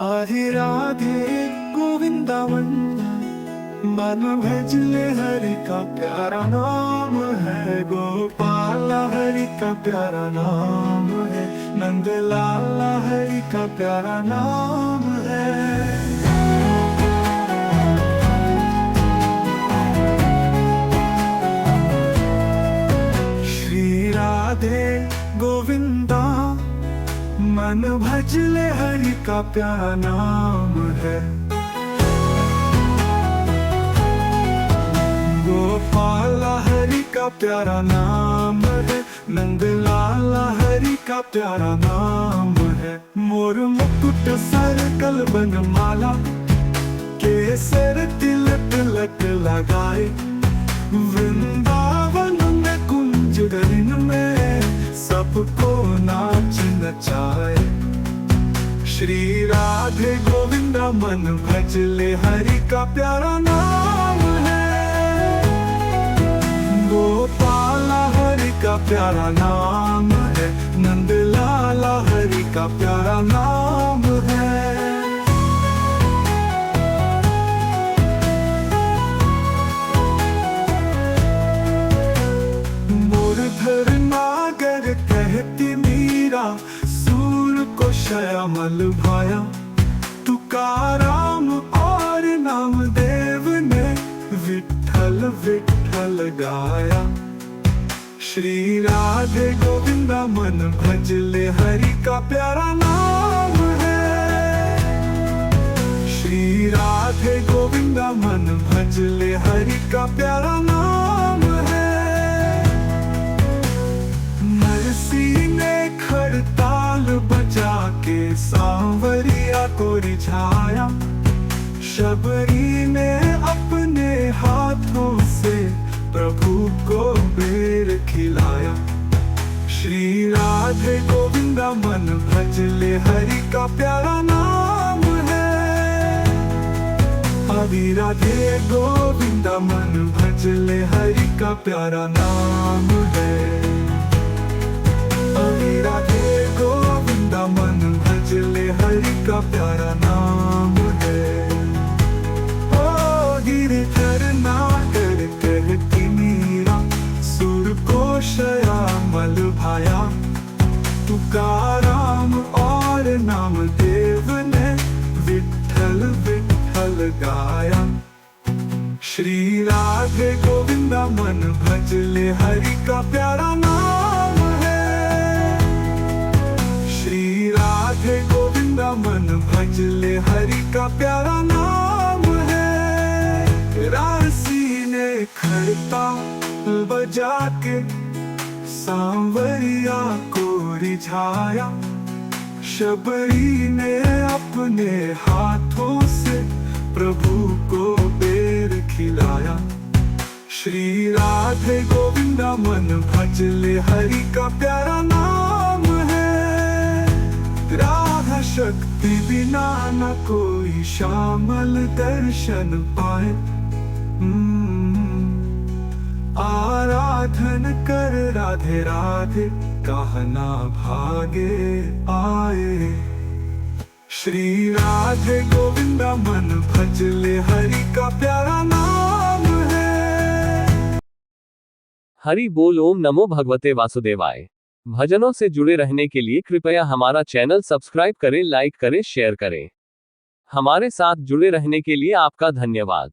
आधे राधे गोविंदावन, मन भजले हरि का प्यारा नाम है। गोपाला हरि का प्यारा नाम है, नंद लाला हरि का प्यारा नाम है। श्री राधे गोविंदा, मन भजले हरि का प्यारा नाम है। गोपाला हरि का प्यारा नाम है, नंद लाला हरि का प्यारा नाम है। मोर मुकुट सर कलबन माला, केसर तिल तिलक लगाए। वृंदावन में कुंज गलिन में, सबको नाच नचाए। श्री राधे गोविंदा, मन भजले हरि का प्यारा नाम है। गोपाला हरि का प्यारा नाम है, नंद लाला हरि का प्यारा नाम है। मुरधर नागर कहती मीरा, सूर को श्यामल भाया। तुकाराम और नामदेव ने विठल विठल गाया। श्री राधे गोविंदा, मन भजले हरि का प्यारा नाम है। श्री राधे गोविंदा, मन भजले हरि का प्यारा नाम है। नरसी ने खड़ताल बजा के सांवरिया को रिझाया। शबरी ने अपने हाथों से प्रभु को बेर खिलाया। श्री राधे गोविंदा, मन भजले हरि का प्यारा नाम है। हरि राधे गोविंदा, मन भजले हरि का प्यारा नाम है। हरि राधे गोविंदा, मन भजले हरि का प्यारा नाम है। ओ गिरिधर नागर कहती मीरा, सुर को श्यामल भाया। तुकाराम और नामदेव ने विठल विठल गाया। श्री राधे गोविंदा, मन भजले हरि का प्यारा नाम है। श्री राधे गोविंदा, मन भजले हरि का प्यारा नाम है। रासी ने खड़ताल बजा के सांवरिया को रिझाया। शबरी ने अपने हाथों से प्रभु को बेर खिलाया। श्री राधे गोविंदा, मन भजले हरि का प्यारा नाम है। राधा शक्ति बिना न कोई श्यामल दर्शन पाए। आराधन कर राधे राधे, कहना भागे आए। श्री राधे गोविंदा, मन भजले हरि का प्यारा नाम है। हरि बोल। ओम नमो भगवते वासुदेवाय। भजनों से जुड़े रहने के लिए कृपया हमारा चैनल सब्सक्राइब करें, लाइक करें, शेयर करें। हमारे साथ जुड़े रहने के लिए आपका धन्यवाद।